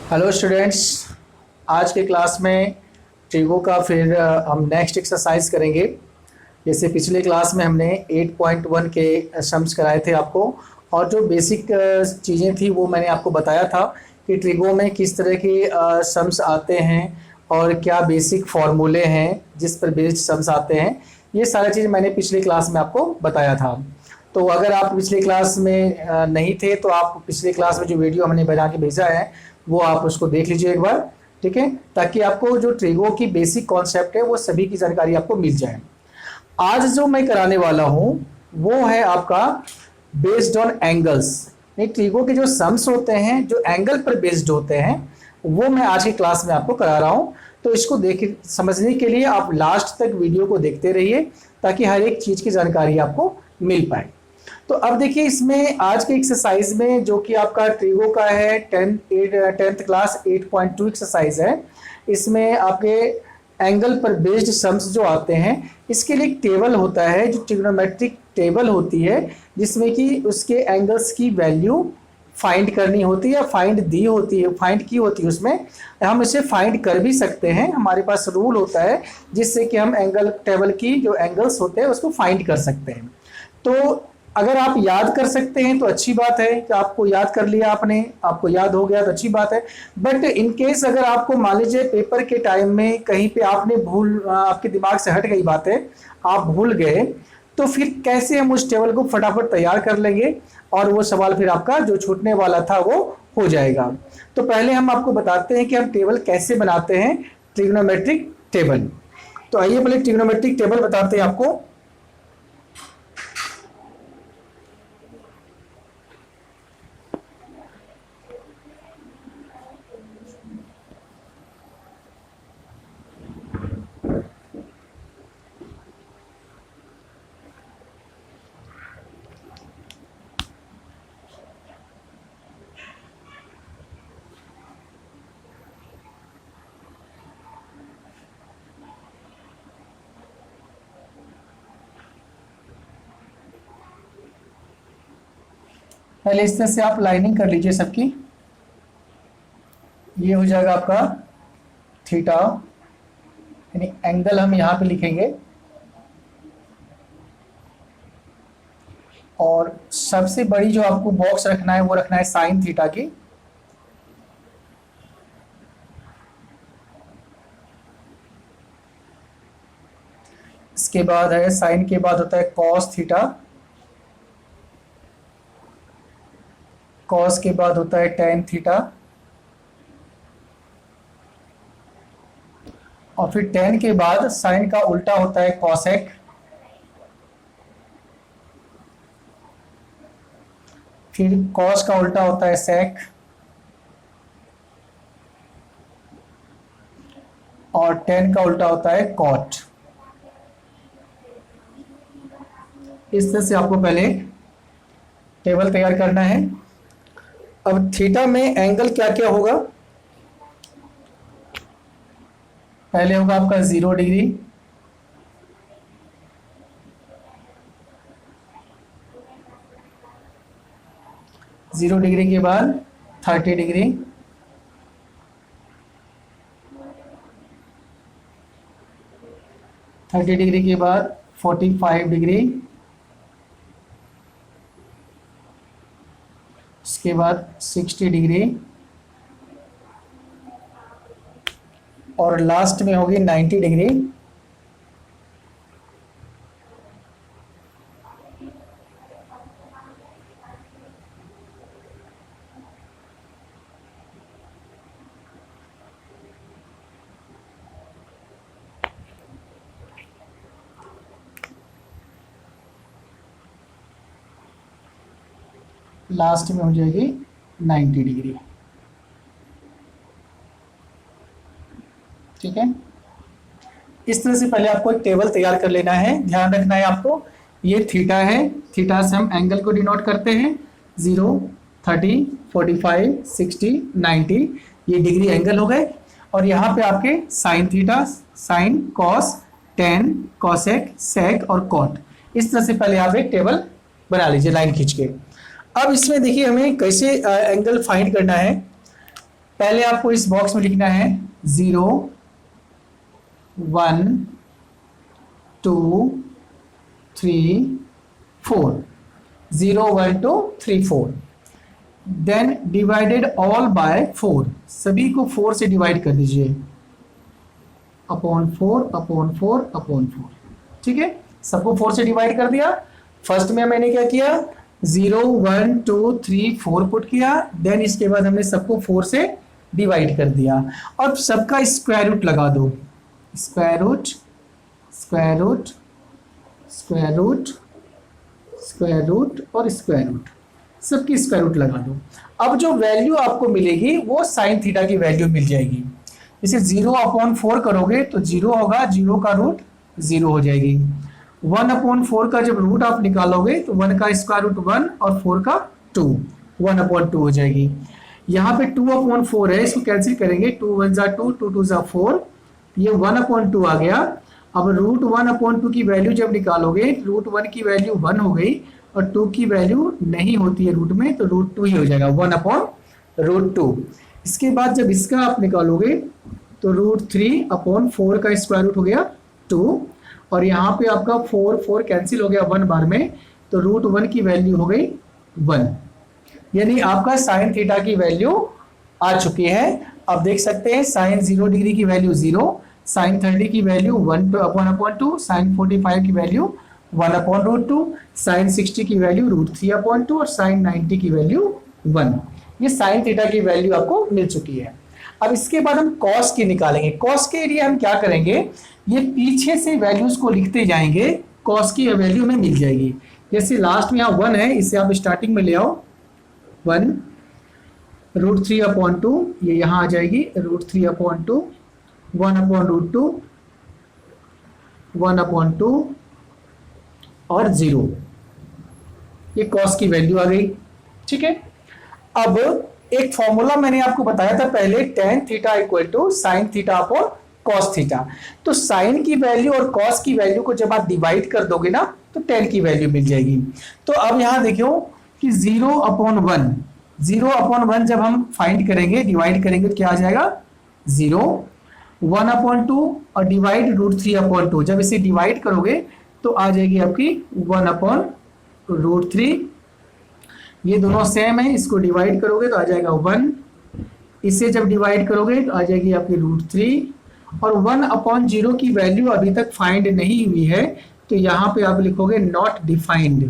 Hello students, आज के class में ट्रिगो का फिर हम नेक्स्ट एक्सरसाइज करेंगे। जैसे पिछले क्लास में हमने 8.1 के सम्स कराए थे आपको, और जो बेसिक चीज़ें थी वो मैंने आपको बताया था कि ट्रिगो में किस तरह के सम्स आते हैं और क्या बेसिक फार्मूले हैं जिस पर बेस्ड सम्स आते हैं। ये सारी चीज़ मैंने पिछले क्लास में आपको बताया था। तो अगर आप पिछले क्लास में नहीं थे तो आप पिछले क्लास में जो वीडियो हमने बना के भेजा है वो आप उसको देख लीजिए एक बार, ठीक है, ताकि आपको जो ट्रिगो की बेसिक कॉन्सेप्ट है वो सभी की जानकारी आपको मिल जाए। आज जो मैं कराने वाला हूँ वो है आपका बेस्ड ऑन एंगल्स। ट्रिगो के जो सम्स होते हैं जो एंगल पर बेस्ड होते हैं वो मैं आज की क्लास में आपको करा रहा हूँ। तो इसको देख समझने के लिए आप लास्ट तक वीडियो को देखते रहिए ताकि हर एक चीज़ की जानकारी आपको मिल पाए। तो अब देखिए, इसमें आज के एक्सरसाइज में जो कि आपका ट्रिगो का है 10th क्लास 8.2 एक्सरसाइज है। इसमें आपके एंगल पर बेस्ड सम्स जो आते हैं इसके लिए एक टेबल होता है जो ट्रिग्नोमेट्रिक टेबल होती है, जिसमें कि उसके एंगल्स की वैल्यू फाइंड करनी होती है या फाइंड दी होती है, फाइंड की होती है। उसमें हम इसे फाइंड कर भी सकते हैं, हमारे पास रूल होता है जिससे कि हम एंगल टेबल की जो एंगल्स होते हैं उसको फाइंड कर सकते हैं। तो अगर आप याद कर सकते हैं तो अच्छी बात है कि आपको याद कर लिया, आपको याद हो गया तो अच्छी बात है। बट इन केस अगर आपको मान लीजिए पेपर के टाइम में कहीं पे आपने आपके दिमाग से हट गई बातें, आप भूल गए, तो फिर कैसे हम उस टेबल को फटाफट तैयार कर लेंगे और वो सवाल फिर आपका जो छूटने वाला था वो हो जाएगा। तो पहले हम आपको बताते हैं कि हम टेबल कैसे बनाते हैं, ट्रिग्नोमेट्रिक टेबल। तो आइए पहले ट्रिग्नोमेट्रिक टेबल बताते हैं आपको। पहले इस तरह से आप लाइनिंग कर लीजिए सबकी। ये हो जाएगा आपका थीटा, यानी एंगल हम यहाँ पे लिखेंगे, और सबसे बड़ी जो आपको बॉक्स रखना है वो रखना है साइन थीटा की। इसके बाद है साइन के बाद होता है कॉस थीटा, कॉस के बाद होता है टेन थीटा, और फिर टेन के बाद साइन का उल्टा होता है कॉसेक, फिर कॉस का उल्टा होता है सेक, और टेन का उल्टा होता है कॉट। इस तरह से आपको पहले टेबल तैयार करना है। अब थीटा में एंगल क्या क्या होगा, पहले होगा आपका 0 डिग्री, जीरो डिग्री के बाद 30 डिग्री, थर्टी डिग्री के बाद 45 डिग्री, इसके बाद 60 डिग्री, और लास्ट में होगी 90 डिग्री। लास्ट में हो जाएगी 90 डिग्री, ठीक है। इस तरह से पहले आपको एक टेबल तैयार कर लेना है। ध्यान रखना है आपको, ये थीटा है, थीटा से हम एंगल को डिनोट करते हैं। 0, 30, 45, 60, 90 ये डिग्री एंगल हो गए, और यहाँ पे आपके sine theta, sine, cos, tan, cosec, sec और कॉट। इस तरह से पहले आप एक टेबल बना लीजिए लाइन खींच के। अब इसमें देखिए हमें कैसे एंगल फाइंड करना है। पहले आपको इस बॉक्स में लिखना है 0 1 2 3 4, 0 1 2 3 4, देन डिवाइडेड ऑल बाय 4, सभी को 4 से डिवाइड कर दीजिए, अपॉन 4 अपॉन 4 अपॉन 4। ठीक है, सबको 4 से डिवाइड कर दिया। फर्स्ट में मैंने क्या किया, 0 1 2 3 4 पुट किया, देन इसके बाद हमने सबको 4 से डिवाइड कर दिया। और सबका स्क्वायर रूट लगा दो, square root square root square root square root और स्क्वायर रूट, सबकी स्क्वायर रूट लगा दो। अब जो वैल्यू आपको मिलेगी वो साइन थीटा की वैल्यू मिल जाएगी। जैसे 0 अपॉन 4 करोगे तो 0 होगा, 0 का रूट 0 हो जाएगी। 1 अपॉन 4 का जब रूट आप निकालोगे तो 1 का स्क्वायर रूट 1 और 4 का 2, 1 अपॉन 2 हो जाएगी। यहाँ पे 2 अपॉन 4 है, इसको कैंसिल करेंगे, 2 1 जा 2, 2 2 जा 4, ये 1 अपॉन 2 आ गया। अब रूट 1 अपॉन 2 की वैल्यू जब निकालोगे, रूट 1 की वैल्यू 1 हो गई और 2 की वैल्यू नहीं होती है रूट में, तो रूट 2 ही हो जाएगा, 1 अपॉन रूट 2। इसके बाद जब इसका आप निकालोगे तो रूट 3 अपॉन 4 का स्क्वायर रूट हो गया 2, और यहाँ पे आपका 4 4 कैंसिल हो गया 1 बार में, तो रूट 1 की वैल्यू हो गई 1, यानी आपका साइन थीटा की वैल्यू आ चुकी है। आप देख सकते हैं साइन 0 डिग्री की वैल्यू 0, साइन 30 की वैल्यू 1 अपॉन 2, साइन 45 की वैल्यू 1 अपॉन रूट 2, साइन 60 की वैल्यू रूट 3 अपॉन 2 और साइन 90 की वैल्यू 1। ये साइन थीटा की वैल्यू आपको मिल चुकी है। अब इसके बाद हम कॉस की निकालेंगे। कॉस के लिए हम क्या करेंगे, ये पीछे से वैल्यूज को लिखते जाएंगे, कॉस की वैल्यू में मिल जाएगी। जैसे लास्ट में यहाँ 1 है, इसे आप स्टार्टिंग में ले आओ, 1 रूट 3 अपॉन 2, ये यहाँ आ जाएगी root 3 upon 2, 1 upon root 2, 1 upon 2 और 0, ये कॉस की वैल्यू आ गई। ठीक है, अब एक फॉर्मूला मैंने आपको बताया था पहले, tan theta equal to sine theta upon cos theta. तो साइन की वैल्यू और कॉस की वैल्यू को जब आप डिवाइड कर दोगे ना तो टेन की वैल्यू मिल जाएगी। तो अब यहां देखियो कि 0 अपॉन 1, 0 अपॉन 1 जब हम फाइंड करेंगे, डिवाइड करेंगे तो क्या आ जाएगा 0, 1 अपॉन 2 और डिवाइड रूट 3 अपॉन 2, जब इसे डिवाइड करोगे तो आ जाएगी आपकी 1 अपॉन रूट 3, ये दोनों सेम है, इसको डिवाइड करोगे तो आ जाएगा 1, इसे जब डिवाइड करोगे तो आ जाएगी आपकी रूट 3, और 1 अपॉन 0 की वैल्यू अभी तक फाइंड नहीं हुई है, तो यहां पे आप लिखोगे नॉट डिफाइंड।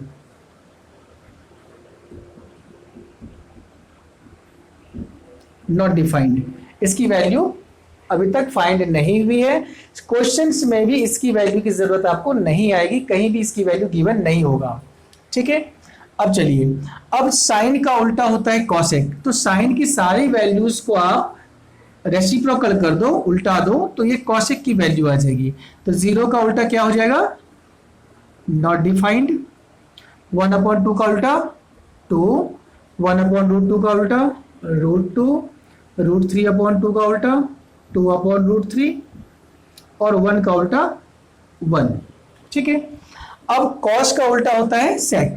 नॉट डिफाइंड, इसकी वैल्यू अभी तक फाइंड नहीं हुई है। क्वेश्चंस में भी इसकी वैल्यू की जरूरत आपको नहीं आएगी, कहीं भी इसकी वैल्यू गिवन नहीं होगा। ठीक है, अब चलिए, अब साइन का उल्टा होता है कॉसेक, तो साइन की सारी वैल्यूज को आप रेसिप्रोकल कर दो, उल्टा दो, तो ये कॉसेक की वैल्यू आ जाएगी। तो 0 का उल्टा क्या हो जाएगा, नॉट डिफाइंड, 1 अपॉन 2 का उल्टा 2, 1 अपॉन रूट 2 का उल्टा रूट 2, रूट 3 अपॉन 2 का उल्टा 2 अपॉन रूट 3 और 1 का उल्टा 1। ठीक है, अब कॉस का उल्टा होता है सेक,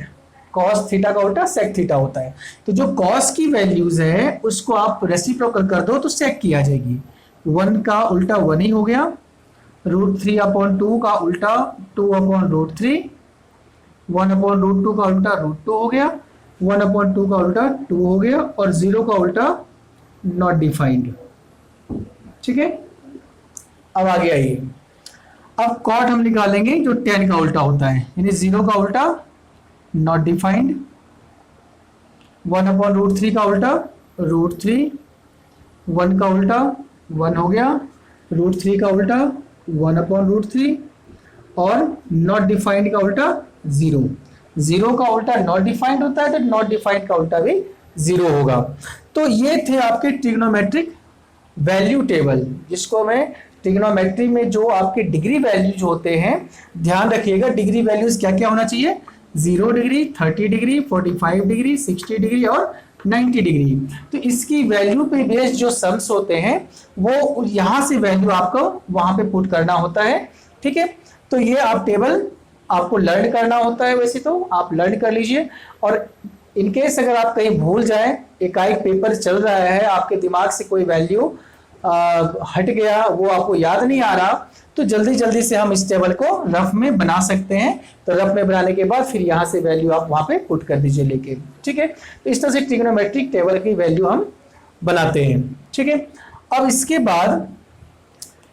कॉस थीटा का उल्टा सेक थीटा होता है। तो जो कॉस की वैल्यूज है उसको आप रेसिप्रोकल कर दो तो सेक की आ जाएगी। 1 का उल्टा 1 ही हो गया, रूट 3 अपॉन 2 का उल्टा 2 अपॉन रूट 3, 1 अपॉन रूट 2 का उल्टा रूट 2 हो गया, 1 अपॉन 2 का उल्टा 2 हो गया, और 0 का उल्टा नॉट डिफाइंड। ठीक है, अब आगे आइए, अब कॉट हम निकालेंगे जो 10 का उल्टा होता है, यानी 0 का उल्टा नॉट डिफाइंड, 1 अपॉन रूट 3 का उल्टा रूट 3, 1 का उल्टा 1 हो गया, रूट 3 का उल्टा 1 अपॉन रूट 3, और नॉट डिफाइंड का उल्टा 0। 0 का उल्टा नॉट डिफाइंड होता है, तो नॉट डिफाइंड का उल्टा भी 0 होगा। तो ये थे आपके ट्रिग्नोमेट्रिक वैल्यू टेबल, जिसको मैं ट्रिग्नोमेट्री में जो आपके डिग्री वैल्यूज होते हैं, ध्यान रखिएगा डिग्री वैल्यूज क्या क्या होना चाहिए, 0 डिग्री, 30 डिग्री, 45 डिग्री, 60 डिग्री और 90 डिग्री। तो इसकी वैल्यू पे बेस्ड जो सम्स होते हैं वो यहां से वैल्यू आपको वहां पे पुट करना होता है। ठीक है, तो ये आप टेबल आपको लर्न करना होता है, वैसे तो आप लर्न कर लीजिए। और इनकेस अगर आप कहीं भूल जाएं, एकाएक पेपर चल रहा है, आपके दिमाग से कोई वैल्यू हट गया, वो आपको याद नहीं आ रहा, तो जल्दी जल्दी से हम इस टेबल को रफ में बना सकते हैं। तो रफ में बनाने के बाद फिर यहाँ से वैल्यू आप वहां पे पुट कर दीजिए लेके, ठीक है। तो इस तरह से ट्रिग्नोमेट्रिक टेबल की वैल्यू हम बनाते हैं, ठीक है। अब इसके बाद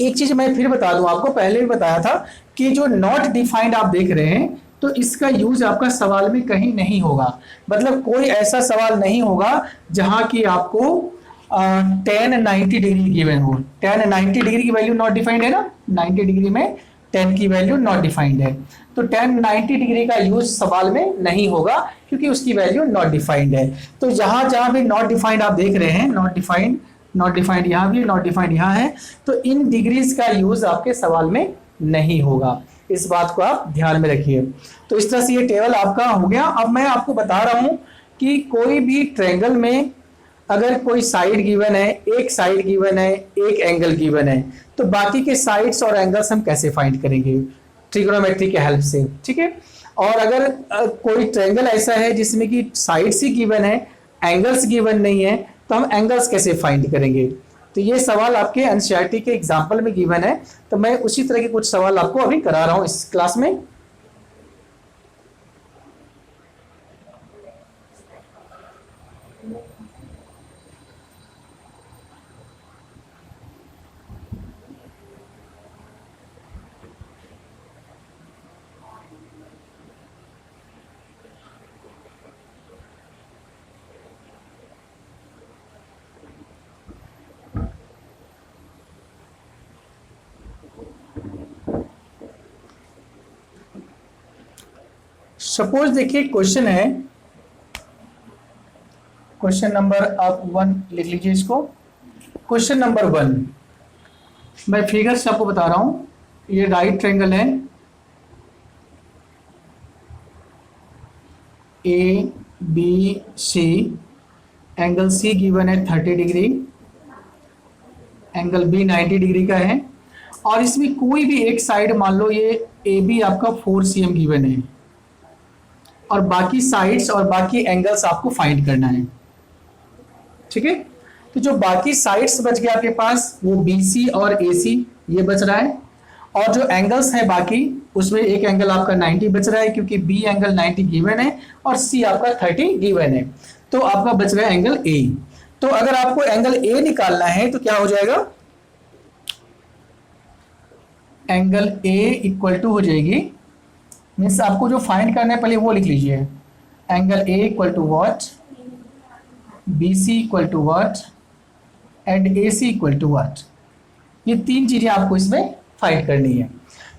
एक चीज मैं फिर बता दूं आपको, पहले भी बताया था कि जो नॉट डिफाइंड आप देख रहे हैं, तो इसका यूज आपका सवाल में कहीं नहीं होगा। मतलब कोई ऐसा सवाल नहीं होगा जहां की आपको tan 90 डिग्री गिवन हो। tan 90 डिग्री की वैल्यू नॉट डिफाइंड है ना, 90 डिग्री में tan की वैल्यू नॉट डिफाइंड है, तो tan 90 डिग्री का यूज सवाल में नहीं होगा क्योंकि उसकी वैल्यू नॉट डिफाइंड है। तो जहां जहां भी नॉट डिफाइंड आप देख रहे हैं, नॉट डिफाइंड यहाँ भी, नॉट डिफाइंड यहाँ है, तो इन डिग्रीज का यूज आपके सवाल में नहीं होगा। इस बात को आप ध्यान में रखिए। तो इस तरह से ये टेबल आपका हो गया। अब मैं आपको बता रहा हूं कि कोई भी ट्रायंगल में अगर कोई साइड गिवन है, एक साइड गिवन है, एक एंगल गिवन है, तो बाकी के साइड्स और एंगल्स हम कैसे फाइंड करेंगे? ट्रिग्नोमेट्री के हेल्प से, ठीक है। और अगर कोई ट्रायंगल ऐसा है जिसमें कि साइड्स ही गिवन है, एंगल्स गिवन नहीं है, तो हम एंगल्स कैसे फाइंड करेंगे? तो ये सवाल आपके एनसीईआरटी के एग्जाम्पल में गिवन है, तो मैं उसी तरह के कुछ सवाल आपको अभी करा रहा हूं इस क्लास में। सपोज देखिए क्वेश्चन है, क्वेश्चन नंबर आप 1 लिख लीजिए इसको। क्वेश्चन नंबर 1 मैं फिगर से आपको बता रहा हूं। ये राइट ट्रायंगल है, A B C, angle C given है 30 डिग्री, एंगल बी 90 डिग्री का है, और इसमें कोई भी एक साइड मान लो ये ए बी आपका 4 cm गिवन है, और बाकी साइड्स और बाकी एंगल्स आपको फाइंड करना है, ठीक है। तो जो बाकी साइड्स बच गया आपके पास वो BC और AC ये बच रहा है, और जो एंगल्स है बाकी उसमें एक एंगल आपका 90 बच रहा है क्योंकि B एंगल 90 गिवन है और C आपका 30 गिवन है, तो आपका बच रहा है एंगल A। तो अगर आपको एंगल A निकालना है तो क्या हो जाएगा? एंगल A इक्वल टू हो जाएगी, मीन्स आपको जो फाइंड करना है पहले वो लिख लीजिए। Angle A equal to what, BC equal to what and AC equal to what. ये तीन चीजें आपको इसमें फाइंड करनी है।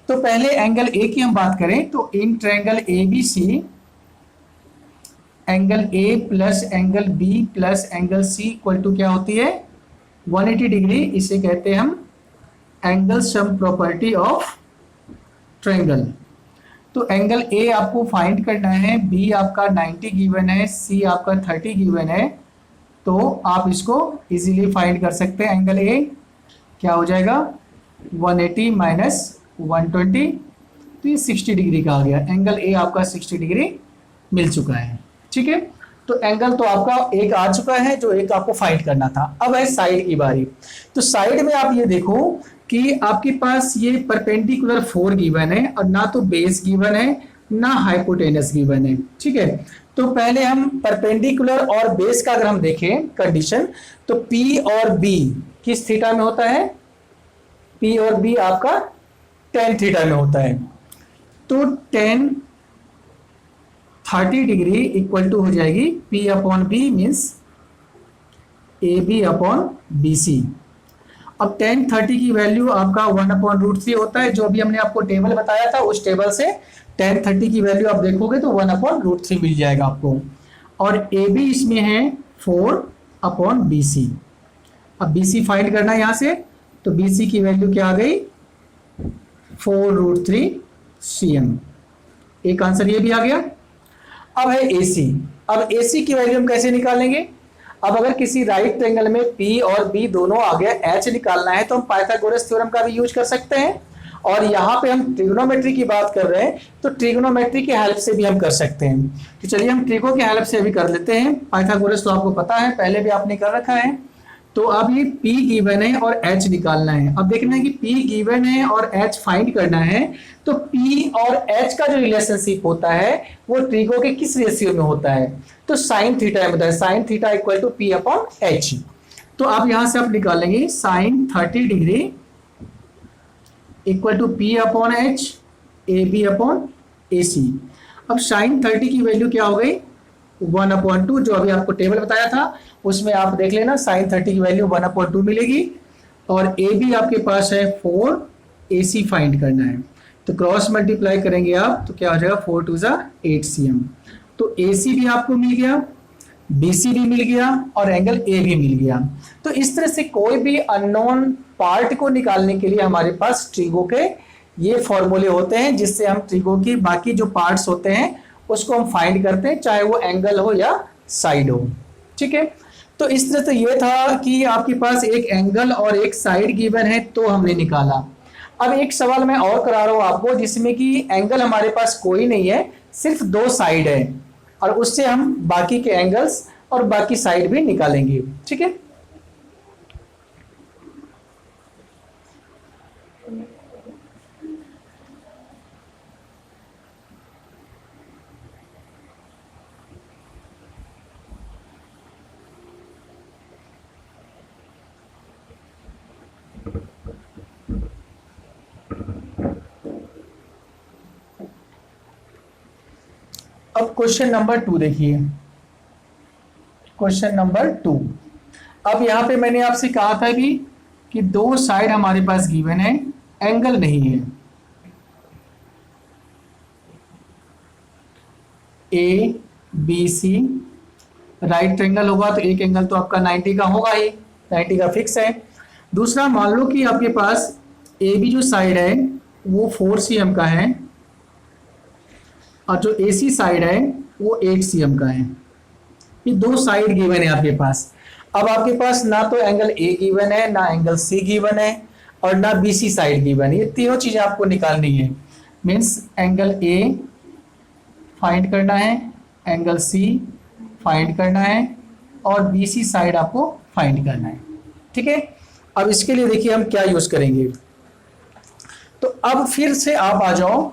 तो पहले एंगल A की हम बात करें तो in triangle ABC angle A plus angle B plus angle C equal to क्या होती है? 180 डिग्री। इसे कहते हैं हम angle sum property of triangle. तो एंगल A आपको फाइंड करना है, B आपका 90 गिवन है, C आपका 30 गिवन है, तो आप इसको इजीली फाइंड कर सकते हैं। एंगल A क्या हो जाएगा? 180 माइनस 120, तो ये 60 डिग्री का आ गया। एंगल A आपका 60 डिग्री मिल चुका है, ठीक है। तो एंगल तो आपका एक आ चुका है जो एक आपको फाइंड करना था। अब है साइड की बारी। तो साइड में आप ये देखो कि आपके पास ये परपेंडिकुलर 4 गिवन है और ना तो बेस गिवन है ना हाइपोटेनस गिवन है, ठीक है। तो पहले हम परपेंडिकुलर और बेस का अगर हम देखें कंडीशन, तो P और B किस थीटा में होता है? P और B आपका tan थीटा में होता है। तो tan 30 डिग्री इक्वल टू हो जाएगी P upon B means AB upon BC। अब tan 30 की वैल्यू आपका 1/√3 होता है, जो अभी हमने आपको टेबल बताया था उस टेबल से tan 30 की वैल्यू आप देखोगे तो 1/√3 मिल जाएगा आपको। और AB इसमें है 4/BC। अब BC फाइंड करना है यहाँ से, तो BC की वैल्यू क्या आ गई? 4√3 cm। एक आंसर ये भी आ गया। अब है AC। अब AC की वैल्यू हम कैसे निकालेंगे? अब अगर किसी राइट ट्रायंगल में P और B दोनों आ गया, H निकालना है तो हम पाइथागोरस थ्योरम का भी यूज कर सकते हैं, और यहाँ पे हम ट्रिग्नोमेट्री की बात कर रहे हैं, तो ट्रिग्नोमेट्री की हेल्प से भी हम कर सकते हैं। तो चलिए हम ट्रिगो की हेल्प से अभी कर लेते हैं। पाइथागोरस तो आपको पता है, पहले भी आपने कर रखा है। तो अब ये P गिवन है और H निकालना है। अब देखना है कि P गिवन है और H फाइंड करना है। तो P और H का जो रिलेशनशिप होता है वो ट्रिगो के किस रेशियो में होता है? तो साइन थीटा में होता है। Sine theta equal to P upon H। तो अब यहां से आप निकालेंगे sine 30 degree equal to P upon H A B upon A C. अब साइन 30 की वैल्यू क्या हो गई? 1/2, जो अभी आपको टेबल बताया था उसमें आप देख लेना, साइन 30 की वैल्यू 1/2 मिलेगी। और ए बी आपके पास है 4, ए सी फाइंड करना है। तो क्रॉस मल्टीप्लाई करेंगे आप तो क्या हो जाएगा, 4 2 8 cm। तो ए सी भी आपको मिल गया, बी सी भी मिल गया और एंगल ए भी मिल गया। तो इस तरह से कोई भी अननोन पार्ट को निकालने के लिए हमारे पास ट्रिगो के ये फॉर्मूले होते हैं, जिससे हम ट्रिगो की बाकी जो पार्ट्स होते हैं उसको हम फाइंड करते हैं, चाहे वो एंगल हो या साइड हो। ठीक है, तो इस तरह से ये था कि आपके पास एक एंगल और एक साइड गिवन है तो हमने निकाला। अब एक सवाल मैं और करा रहा हूं आपको, जिसमें कि एंगल हमारे पास कोई नहीं है, सिर्फ 2 साइड है, और उससे हम बाकी के एंगल्स और बाकी साइड भी निकालेंगे। ठीक है, अब क्वेश्चन नंबर 2 देखिए। क्वेश्चन नंबर 2, अब यहां पे मैंने आपसे कहा था भी कि 2 साइड हमारे पास गिवन है, एंगल नहीं है। A B C right triangle होगा तो एक एंगल तो आपका 90 का होगा ही, 90 का फिक्स है। दूसरा, मान लो कि आपके पास ए बी जो साइड है वो 4 cm का है और जो ए सी साइड है वो 8 cm का है। ये 2 साइड गिवन है आपके पास। अब आपके पास ना तो एंगल ए गिवन है, ना एंगल सी गिवन है और ना बी सी साइड गिवन है। ये तीनों चीजें आपको निकालनी है। मीन्स एंगल ए फाइंड करना है, एंगल सी फाइंड करना है और बी सी साइड आपको फाइंड करना है। ठीक है, अब इसके लिए देखिए हम क्या यूज करेंगे। तो अब फिर से आप आ जाओ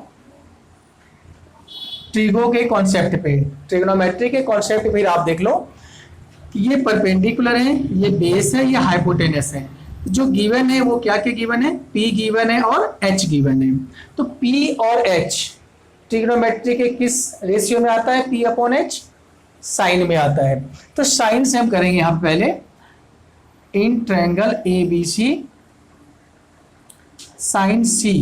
ट्रिगो के कॉन्सेप्ट पे, ट्रिग्नोमेट्री के कॉन्सेप्ट पे। फिर आप देख लो कि ये परपेंडिकुलर है, ये बेस है, ये हाइपोटेनस है। जो गिवन है वो क्या क्या गिवन है? P गिवन है और H गिवन है। तो P और H ट्रिग्नोमेट्री के किस रेशियो में आता है? P अपॉन H साइन में आता है। तो साइन से हम करेंगे यहाँ पहले in triangle ABC sine C,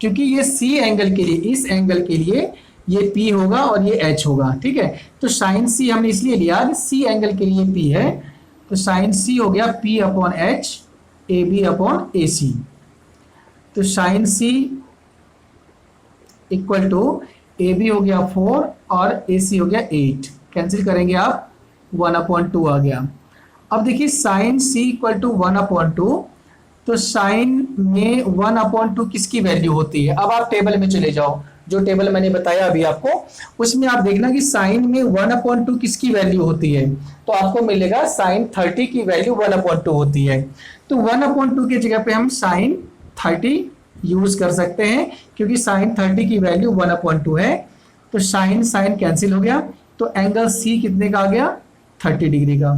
क्योंकि ये C एंगल के लिए, इस एंगल के लिए ये P होगा और ये H होगा। ठीक है, तो साइन C हमने इसलिए लिया कि C एंगल के लिए P है, तो साइन C हो गया P upon H A B upon A C. तो sine C equal to A B हो गया 4 और ए सी हो गया 8, कैंसिल करेंगे आप 1/2 आ गया। अब देखिए साइन C इक्वल टू 1/2, तो साइन में 1/2 किसकी वैल्यू होती है? अब आप टेबल में चले जाओ, जो टेबल मैंने बताया अभी आपको, उसमें आप देखना कि साइन में 1/2 किसकी वैल्यू होती है। तो आपको मिलेगा साइन 30 की वैल्यू 1/2 होती है। तो 1/2 की जगह पे हम साइन 30 यूज कर सकते हैं, क्योंकि साइन 30 की वैल्यू 1/2 है। तो साइन साइन कैंसिल हो गया, तो एंगल सी कितने का आ गया? 30 डिग्री का।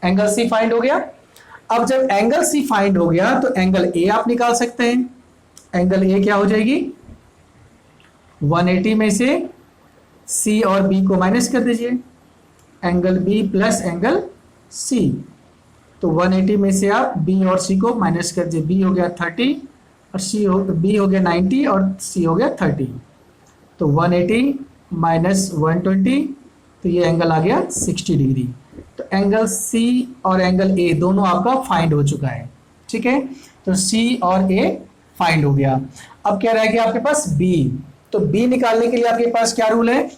एंगल सी फाइंड हो गया। अब जब एंगल सी फाइंड हो गया तो एंगल ए आप निकाल सकते हैं। एंगल ए क्या हो जाएगी? 180 में से सी और बी को माइनस कर दीजिए, angle B plus angle C. तो 180 में से आप बी और सी को माइनस कर दीजिए, बी हो गया 30 और बी हो गया 90 और सी हो गया 30। तो 180 माइनस 120, तो ये एंगल आ गया 60 डिग्री। तो एंगल सी और एंगल ए दोनों आपका फाइंड हो चुका है। ठीक है, तो सी और ए फाइंड हो गया। अब क्या रह गया आपके पास? बी। तो बी निकालने के लिए आपके पास क्या रूल है?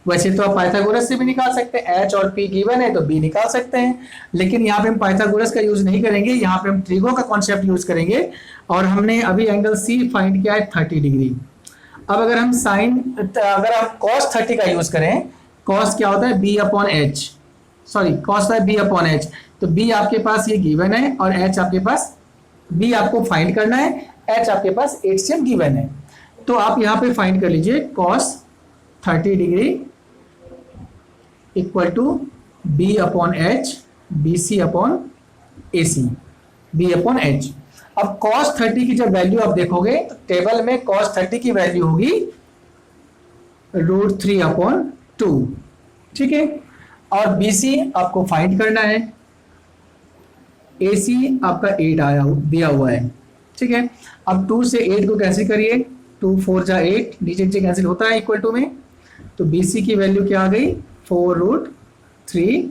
वैसे तो आप पाइथागोरस से भी निकाल सकते हैं, एच और पी गिवन है तो बी निकाल सकते हैं, लेकिन यहाँ पे हम पाइथागोरस का यूज नहीं करेंगे, यहाँ पे हम ट्रिगो का कॉन्सेप्ट यूज करेंगे। और हमने अभी एंगल सी फाइंड किया है 30 डिग्री। अब अगर हम अगर हम cos 30 का यूज करें, cos क्या होता है B upon H, sorry cos होता है बी अपॉन एच, तो बी आपके पास ये गिवन है और एच आपके पास, बी आपको फाइंड करना है, एच आपके पास HCM गिवन है। तो आप यहाँ पे फाइंड कर लीजिए cos 30 degree equal to B upon H, B C upon A C, B upon H. अब cos 30 की जब वैल्यू आप देखोगे तो टेबल में cos 30 की वैल्यू होगी √3 अपॉन 2, ठीक है। और BC आपको फाइंड करना है, AC आपका 8 आया दिया हुआ है, ठीक है। अब 2 से 8 को कैसे करिए, 2 4 जा 8, नीचे नीचे कैंसिल होता है इक्वल टू में, तो BC की वैल्यू क्या आ गई 4√3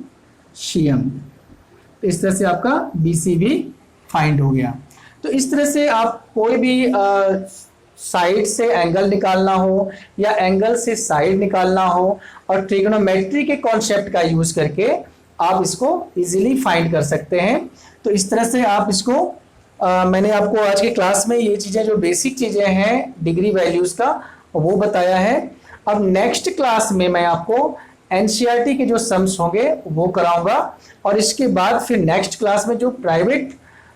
CM। तो इस तरह से आपका BC भी फाइंड हो गया। तो इस तरह से आप कोई भी साइड से एंगल निकालना हो या एंगल से साइड निकालना हो और ट्रिग्नोमेट्री के कॉन्सेप्ट का यूज करके आप इसको इजीली फाइंड कर सकते हैं। तो इस तरह से आप इसको मैंने आपको आज की क्लास में ये चीज़ें जो बेसिक चीज़ें हैं डिग्री वैल्यूज़ का वो बताया है। अब नेक्स्ट क्लास में मैं आपको एनसीईआरटी के जो सम्स होंगे वो कराऊंगा और इसके बाद फिर नेक्स्ट क्लास में जो प्राइवेट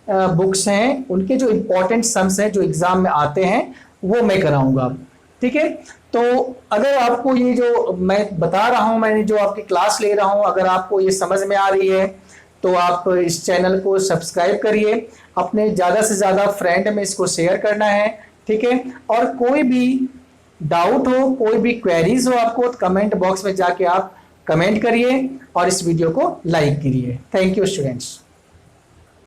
बुक्स हैं उनके जो इम्पोर्टेंट सम्स हैं जो एग्जाम में आते हैं वो मैं कराऊंगा, ठीक है। तो अगर आपको ये जो मैं बता रहा हूं, मैंने जो आपकी क्लास ले रहा हूं, अगर आपको ये समझ में आ रही है तो आप इस चैनल को सब्सक्राइब करिए, अपने ज़्यादा से ज़्यादा फ्रेंड में इसको शेयर करना है, ठीक है। और कोई भी डाउट हो, कोई भी क्वेरीज हो आपको, तो कमेंट बॉक्स में जाके आप कमेंट करिए और इस वीडियो को लाइक करिए। Thank you students.